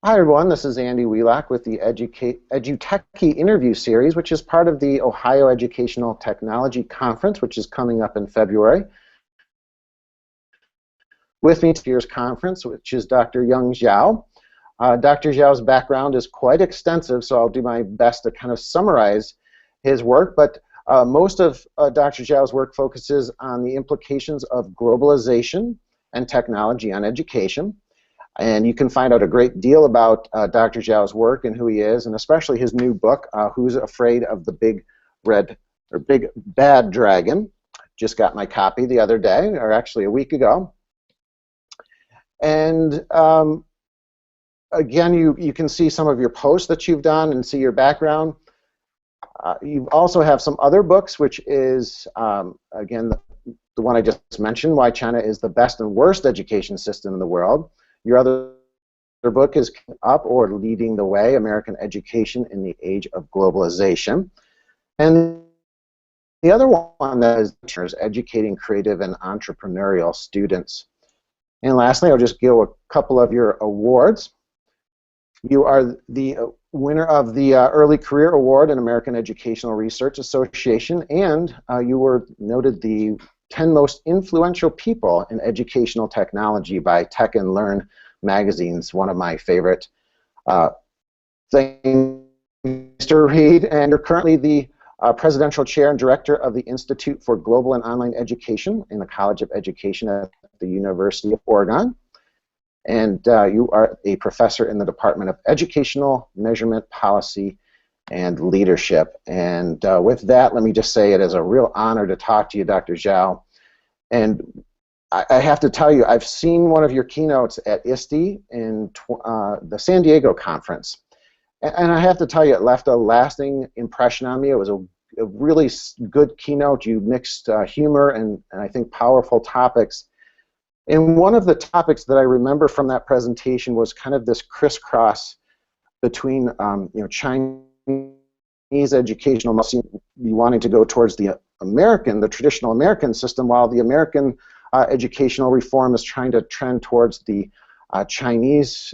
Hi everyone, this is Andy Wheelock with the Edutekkie interview series, which is part of the Ohio Educational Technology Conference, which is coming up in February. With me to this year's conference, which is Dr. Yong Zhao. Dr. Zhao's background is quite extensive, so I'll do my best to kind of summarize his work, but most of Dr. Zhao's work focuses on the implications of globalization and technology on education. And you can find out a great deal about Dr. Zhao's work and who he is, and especially his new book, Who's Afraid of the Big Bad Dragon. Just got my copy the other day, or actually a week ago. And again, you can see some of your posts that you've done and see your background. You also have some other books, which is, again, the one I just mentioned, Why China is the Best and Worst Education System in the World. Your other book is Up or Leading the Way, American Education in the Age of Globalization. And the other one that is Educating Creative and Entrepreneurial Students. And lastly, I'll just give a couple of your awards. You are the winner of the Early Career Award in American Educational Research Association, and you were noted the 10 most influential people in educational technology by Tech and Learn magazines, one of my favorite things to read. And you're currently the presidential chair and director of the Institute for Global and Online Education in the College of Education at the University of Oregon. And you are a professor in the Department of Educational Measurement, Policy, and Leadership. And with that, let me just say it is a real honor to talk to you, Dr. Zhao. And I have to tell you, I've seen one of your keynotes at ISTE in the San Diego conference. And I have to tell you, it left a lasting impression on me. It was a really good keynote. You mixed humor and I think powerful topics. And one of the topics that I remember from that presentation was kind of this crisscross between Chinese educational wanting to go towards the traditional American system, while the American educational reform is trying to trend towards the Chinese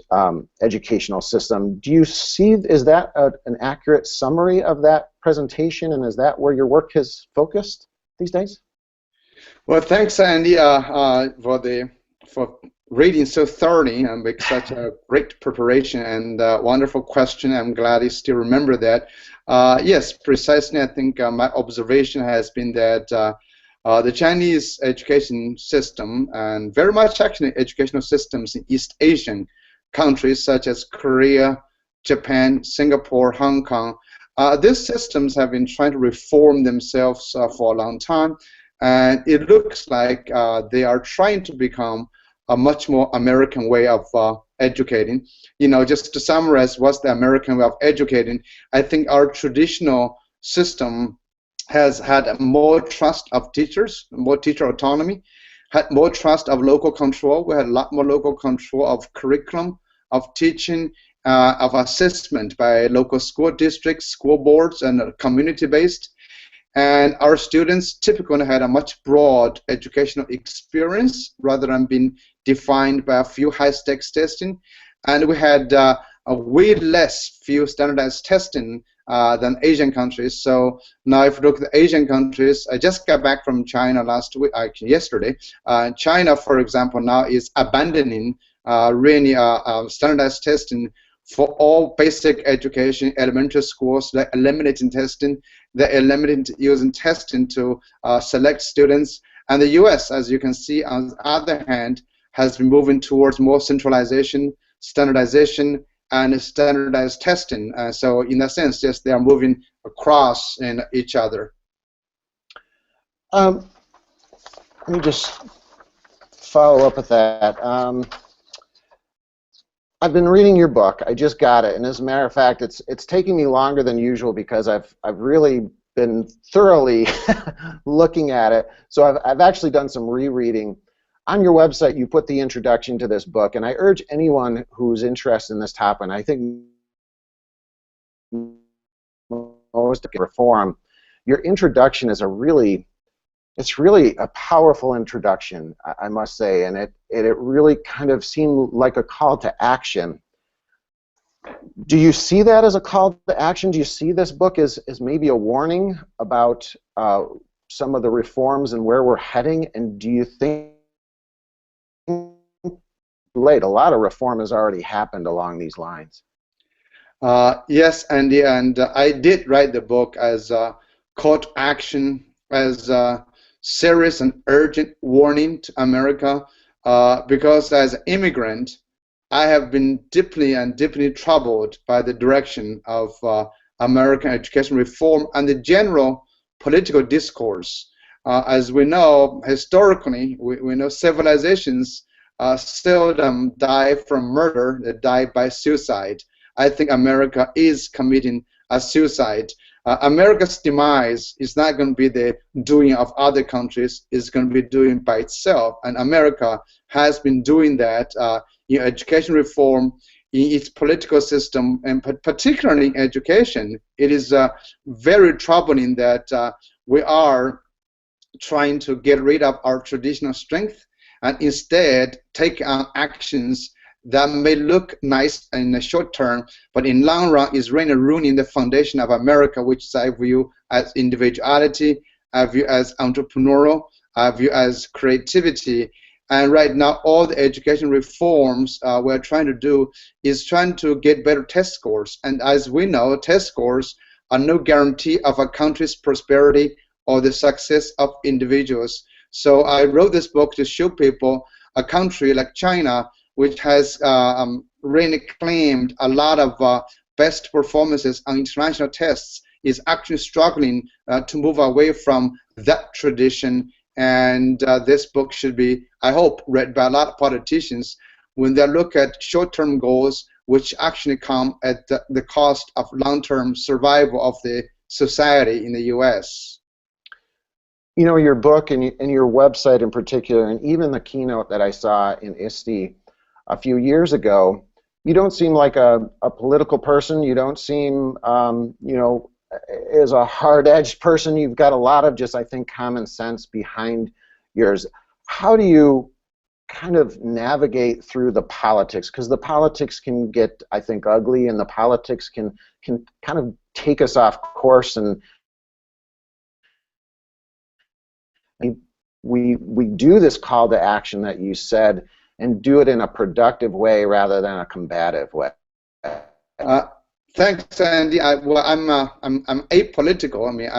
educational system. Do you see, is that an accurate summary of that presentation, and is that where your work has focused these days? Well, thanks, Andy, for reading so thoroughly and make such a great preparation and wonderful question. I'm glad you still remember that. Yes, precisely. I think my observation has been that the Chinese education system, and very much actually educational systems in East Asian countries such as Korea, Japan, Singapore, Hong Kong, these systems have been trying to reform themselves for a long time. And it looks like they are trying to become a much more American way of educating. You know, just to summarize what's the American way of educating, I think our traditional system has had more trust of teachers, more teacher autonomy, had more trust of local control. We had a lot more local control of curriculum, of teaching, of assessment by local school districts, school boards, and community-based. And our students typically had a much broad educational experience rather than being defined by a few high-stakes testing. And we had a way less few standardized testing than Asian countries. So now if you look at the Asian countries, I just got back from China last week, actually yesterday. China, for example, now is abandoning really standardized testing for all basic education, elementary schools. They're eliminating testing. They're eliminating using testing to select students. And the US, as you can see, on the other hand, has been moving towards more centralization, standardization, and standardized testing. So in that sense, yes, they are moving across in each other. Let me just follow up with that. I've been reading your book. I just got it, and as a matter of fact, it's taking me longer than usual because I've really been thoroughly looking at it. So I've actually done some rereading. On your website, you put the introduction to this book, and I urge anyone who's interested in this topic, and I think most of reform, your introduction is it's really a powerful introduction, I must say, and it really kind of seemed like a call to action. Do you see that as a call to action? Do you see this book as maybe a warning about some of the reforms and where we're heading? And do you think a lot of reform has already happened along these lines? Yes, Andy, and I did write the book as a call to action, as a serious and urgent warning to America, because as an immigrant, I have been deeply and deeply troubled by the direction of American education reform and the general political discourse. As we know, historically, we know civilizations seldom die from murder, they die by suicide. I think America is committing a suicide. America's demise is not going to be the doing of other countries, it's going to be doing by itself. And America has been doing that in education reform, in its political system, and particularly in education. It is very troubling that we are trying to get rid of our traditional strength and instead take actions that may look nice in the short term, but in long run is really ruining the foundation of America, which I view as individuality, I view as entrepreneurial, I view as creativity. And right now, all the education reforms we're trying to do is trying to get better test scores. And as we know, test scores are no guarantee of a country's prosperity or the success of individuals. So I wrote this book to show people a country like China, which has really claimed a lot of best performances on international tests, is actually struggling to move away from that tradition. And this book should be, I hope, read by a lot of politicians when they look at short-term goals, which actually come at the cost of long-term survival of the society in the U.S. You know, your book and your website in particular, and even the keynote that I saw in ISTE a few years ago, you don't seem like a political person. You don't seem, you know, as a hard-edged person. You've got a lot of just, I think, common sense behind yours. How do you kind of navigate through the politics? Because the politics can get, I think, ugly, and the politics can kind of take us off course, and we do this call to action that you said, and do it in a productive way rather than a combative way. Thanks, Andy. Well, I'm apolitical. I mean,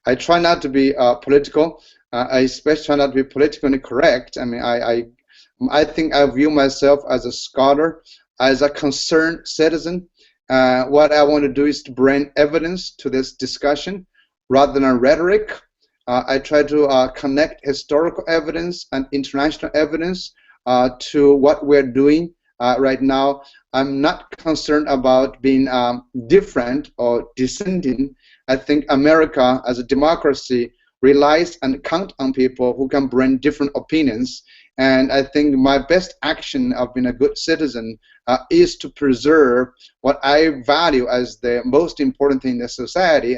I try not to be political. I especially try not to be politically correct. I mean, I think I view myself as a scholar, as a concerned citizen. What I want to do is to bring evidence to this discussion rather than rhetoric. I try to connect historical evidence and international evidence to what we're doing right now. I'm not concerned about being different or dissenting. I think America as a democracy relies and counts on people who can bring different opinions. And I think my best action of being a good citizen is to preserve what I value as the most important thing in the society.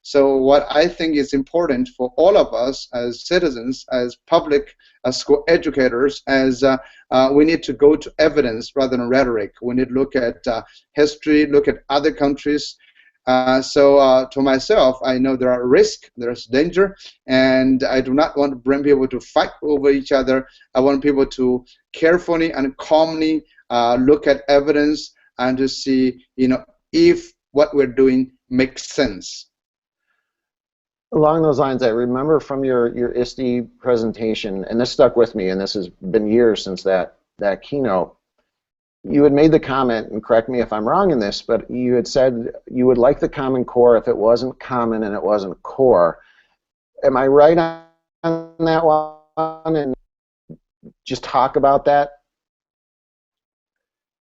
So what I think is important for all of us as citizens, as public school educators, as we need to go to evidence rather than rhetoric. We need to look at history, look at other countries. So to myself, I know there are risks, there's danger, and I do not want to bring people to fight over each other. I want people to carefully and calmly look at evidence and to see, you know, if what we're doing makes sense. Along those lines, I remember from your ISTE presentation, and this stuck with me, and this has been years since that keynote, you had made the comment, and correct me if I'm wrong in this, but you had said you would like the Common Core if it wasn't common and it wasn't core. Am I right on that one? And just talk about that.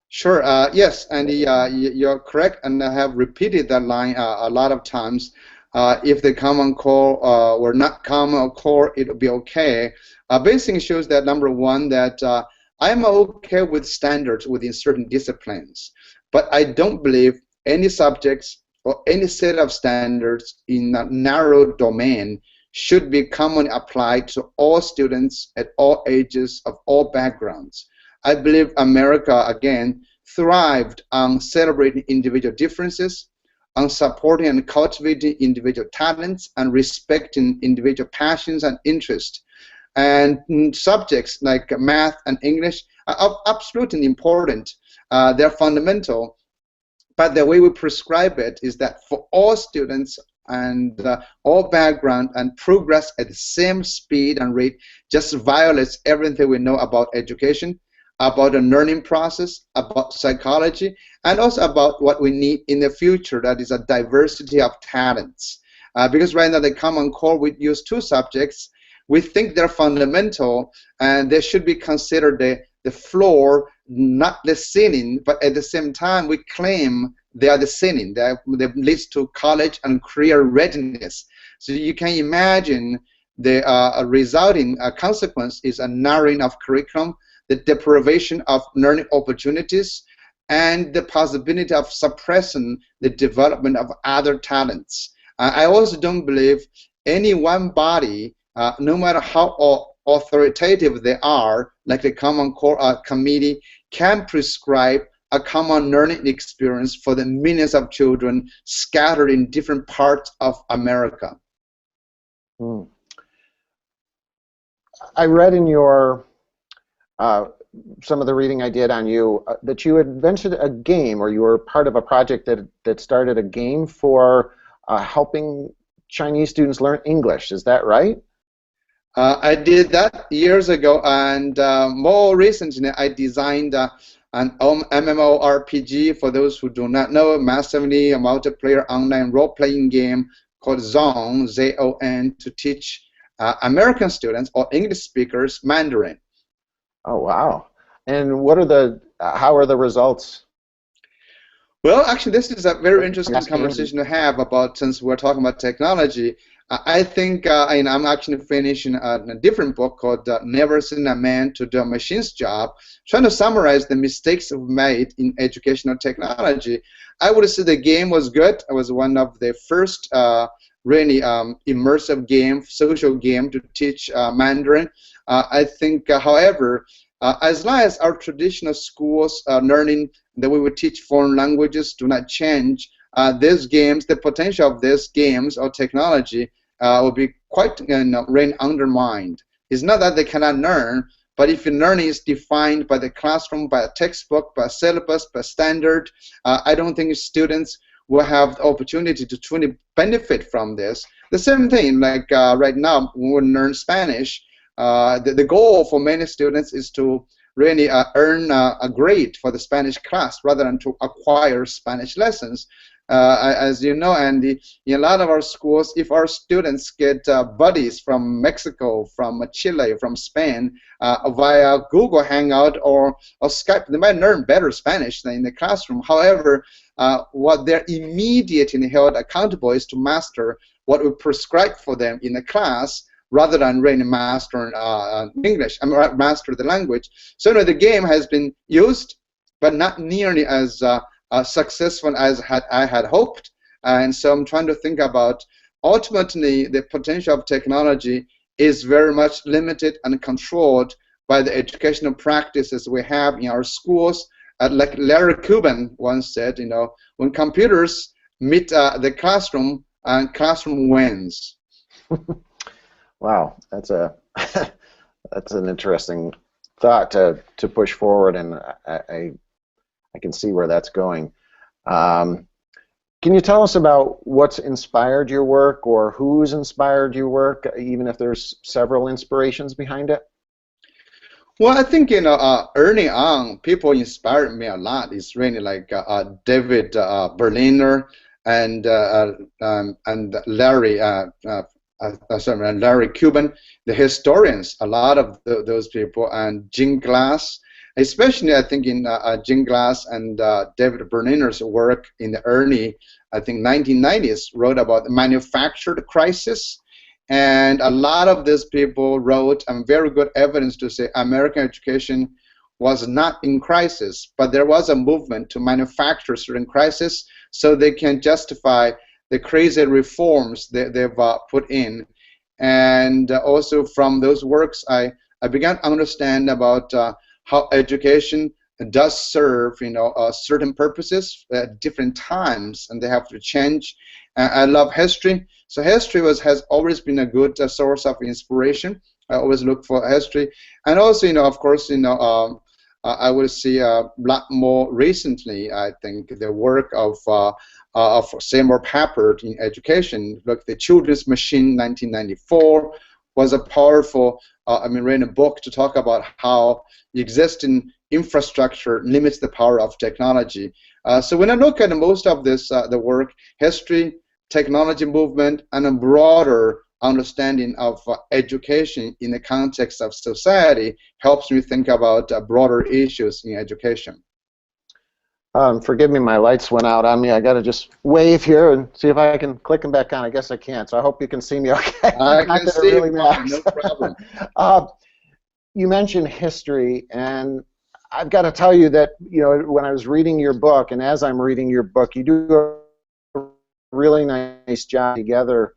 Sure. Yes, Andy, you're correct, and I have repeated that line a lot of times. If the Common Core were not Common Core, it would be okay. Basically shows that, number one, that I'm okay with standards within certain disciplines, but I don't believe any subjects or any set of standards in a narrow domain should be commonly applied to all students at all ages of all backgrounds. I believe America, again, thrived on celebrating individual differences, on supporting and cultivating individual talents, and respecting individual passions and interests. And subjects like math and English are absolutely important. They're fundamental. But the way we prescribe it is that for all students and all background and progress at the same speed and rate just violates everything we know about education, about the learning process, about psychology, and also about what we need in the future, that is a diversity of talents. Because right now the Common Core, we use two subjects. We think they're fundamental and they should be considered the floor, not the ceiling, but at the same time we claim they are the ceiling. They leads to college and career readiness. So you can imagine the resulting consequence is a narrowing of curriculum, the deprivation of learning opportunities, and the possibility of suppressing the development of other talents. I also don't believe any one body, no matter how authoritative they are, like the Common Core committee, can prescribe a common learning experience for the millions of children scattered in different parts of America. I read in your some of the reading I did on you that you had invented a game, or you were part of a project that started a game for helping Chinese students learn English. Is that right? I did that years ago, and more recently I designed an MMORPG, for those who do not know, massively multiplayer online role-playing game called Zong, Z-O-N, to teach American students or English speakers Mandarin. Oh, wow. And what are how are the results? Well, actually, this is a very interesting conversation to have about, since we're talking about technology. I think, and I'm actually finishing a different book called Never Send a Man to Do a Machine's Job, trying to summarize the mistakes we've made in educational technology. I would say the game was good. It was one of the first really immersive game, social game to teach Mandarin. I think, however, as long as our traditional schools learning the way we teach foreign languages do not change, these games, the potential of these games or technology will be quite really undermined. It's not that they cannot learn, but if learning is defined by the classroom, by a textbook, by a syllabus, by standard, I don't think students will have the opportunity to truly benefit from this. The same thing, like right now, when we learn Spanish, the goal for many students is to really earn a grade for the Spanish class rather than to acquire Spanish lessons. As you know, Andy, in a lot of our schools, if our students get buddies from Mexico, from Chile, from Spain, via Google Hangout or Skype, they might learn better Spanish than in the classroom. However, what they're immediately held accountable is to master what we prescribe for them in the class, rather than really master English, master the language. So the game has been used, but not nearly as successful as I had hoped. And so I'm trying to think about, ultimately, the potential of technology is very much limited and controlled by the educational practices we have in our schools. Like Larry Cuban once said, when computers meet the classroom, classroom wins. Wow, that's that's an interesting thought to push forward, and I can see where that's going. Can you tell us about what's inspired your work, or who's inspired your work, even if there's several inspirations behind it? Well, I think early on, people inspired me a lot. It's really like David Berliner and Larry. Larry Cuban, the historians, a lot of those people, and Jim Glass, especially I think in Jim Glass and David Berliner's work in the early, I think 1990s, wrote about the manufactured crisis, and a lot of these people wrote very good evidence to say American education was not in crisis, but there was a movement to manufacture certain crisis so they can justify the crazy reforms that they've put in. And also from those works, I began to understand about how education does serve, certain purposes at different times, and they have to change. I love history, so history has always been a good source of inspiration. I always look for history, and also, of course, I will see a lot more recently. I think the work of Seymour Papert in education, like the Children's Machine, 1994, was a powerful, written book to talk about how existing infrastructure limits the power of technology. So when I look at most of this, the work, history, technology movement, and a broader understanding of education in the context of society helps me think about broader issues in education. Forgive me, my lights went out on me. I got to just wave here and see if I can click them back on. I guess I can't, so I hope you can see me okay. I can see you really fine, no problem. You mentioned history, and I've got to tell you that, when I was reading your book, and as I'm reading your book, you do a really nice job together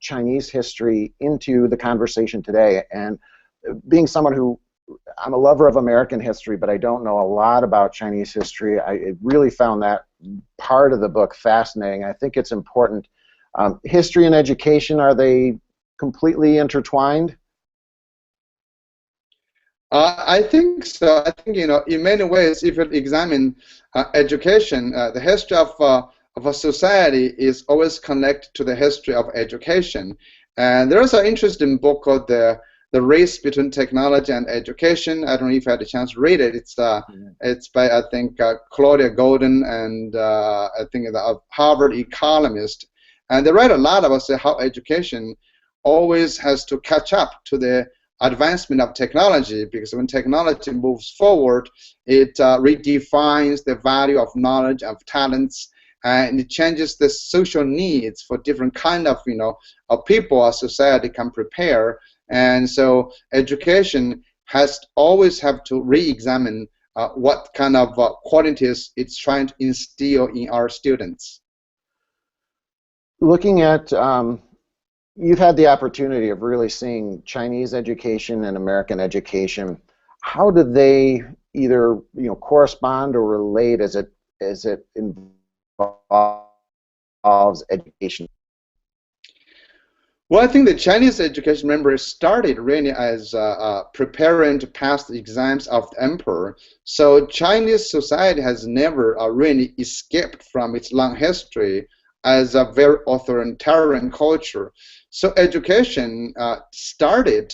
Chinese history into the conversation today. And being someone who, I'm a lover of American history, but I don't know a lot about Chinese history, I really found that part of the book fascinating. I think it's important. History and education, are they completely intertwined? I think so. I think, in many ways, if you examine education, the history of a society is always connected to the history of education. And there is an interesting book called The Race Between Technology and Education. I don't know if you had a chance to read it. It's by, I think, Claudia Golden, and I think a Harvard economist. And they write a lot about how education always has to catch up to the advancement of technology, because when technology moves forward, it redefines the value of knowledge, of talents, and it changes the social needs for different kind of people a society can prepare. And so education has always have to re-examine what kind of qualities it's trying to instill in our students. Looking at, you've had the opportunity of really seeing Chinese education and American education. How do they either correspond or relate as it involves education? Well, I think the Chinese education, remember, started really as preparing to pass the exams of the emperor. So Chinese society has never really escaped from its long history as a very authoritarian culture. So education started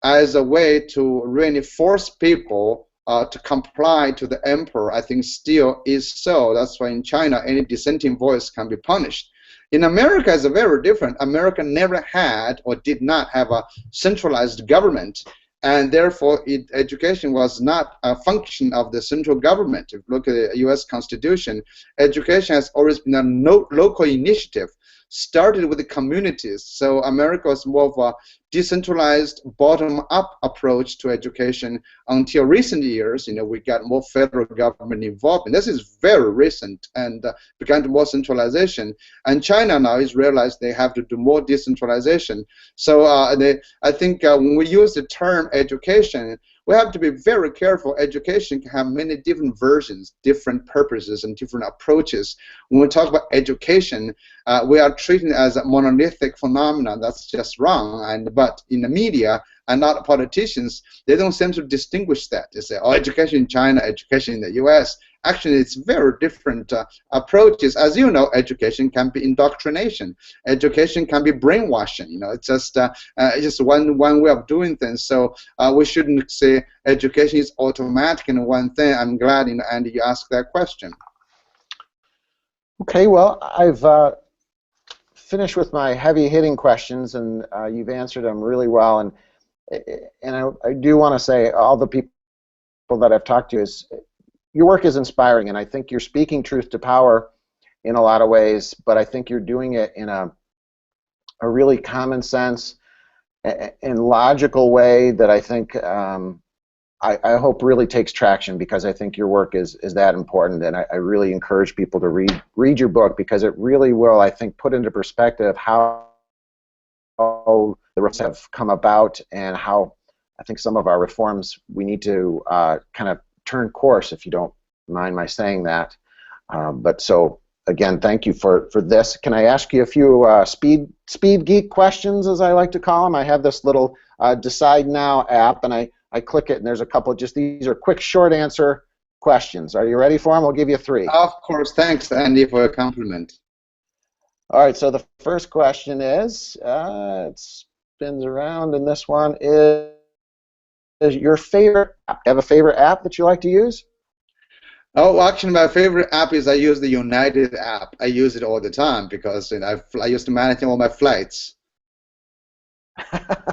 as a way to really force people to comply to the emperor. I think still is so. That's why in China, any dissenting voice can be punished. In America, it's very different. America never had or did not have a centralized government, and therefore education was not a function of the central government. If you look at the U.S. Constitution, education has always been a local initiative, started with the communities. So America was more of a decentralized, bottom-up approach to education until recent years. We got more federal government involved, and this is very recent, and began to more centralization. And China now is realized they have to do more decentralization. So I think when we use the term education, we have to be very careful. Education can have many different versions, different purposes, and different approaches. When we talk about education, we are treating it as a monolithic phenomenon. That's just wrong. But in the media and not politicians, they don't seem to distinguish that. They say, oh, education in China, education in the US. Actually, it's very different approaches. As you know, education can be indoctrination. Education can be brainwashing. It's just one way of doing things. So we shouldn't say education is automatic in one thing. I'm glad, Andy, you asked that question. Okay, well, I've finished with my heavy-hitting questions, and you've answered them really well. And I do want to say, all the people that I've talked to, is your work is inspiring, and I think you're speaking truth to power in a lot of ways, but I think you're doing it in a really common sense and logical way that I think I hope really takes traction, because I think your work is that important, and I really encourage people to read your book, because it really will, I think, put into perspective how the reforms have come about, and how I think some of our reforms we need to kind of turn course, if you don't mind my saying that. But so again, thank you for this. Can I ask you a few speed geek questions, as I like to call them? I have this little Decide Now app, and I click it, and there's a couple. Just these are quick, short answer questions. Are you ready for them? I'll give you 3. Of course. Thanks, Andy, for your compliment. All right. So the first question is, it spins around, and this one is your favorite app. Do you have a favorite app that you like to use? Oh, actually, my favorite app is I use the United app. I use it all the time because I used to manage all my flights.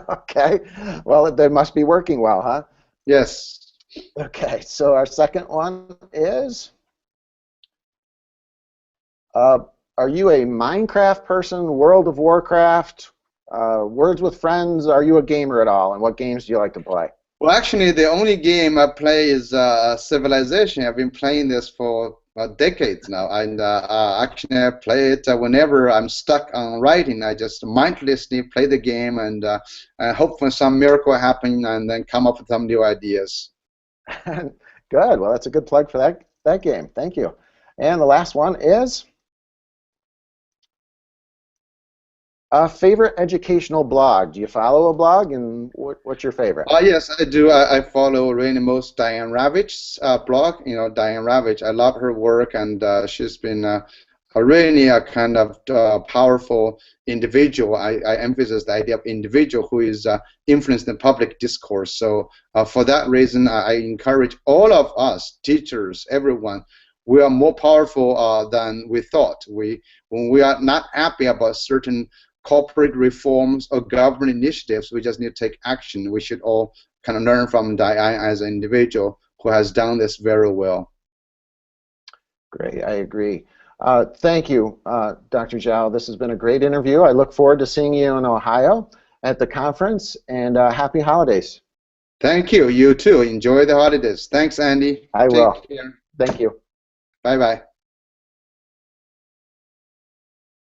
Okay. Well, they must be working well, huh? Yes. Okay. So our second one is, are you a Minecraft person, World of Warcraft, Words with Friends? Are you a gamer at all? And what games do you like to play? Well, actually, the only game I play is Civilization. I've been playing this for decades now, and actually, I play it whenever I'm stuck on writing. I just mindlessly play the game and hope for some miracle happen, and then come up with some new ideas. Good. Well, that's a good plug for that game. Thank you. And the last one is, favorite educational blog. Do you follow a blog, and what's your favorite? Yes, I do. I follow really most Diane Ravitch's blog. You know, Diane Ravitch. I love her work, and she's been really a kind of powerful individual. I emphasize the idea of individual who is influenced in public discourse. So for that reason, I encourage all of us, teachers, everyone. We are more powerful than we thought. When we are not happy about certain corporate reforms or government initiatives, we just need to take action. We should all kind of learn from Diane as an individual who has done this very well. Great, I agree. Thank you, Dr. Zhao. This has been a great interview. I look forward to seeing you in Ohio at the conference, and happy holidays. Thank you. You too. Enjoy the holidays. Thanks, Andy. I will. Take care. Thank you. Bye-bye.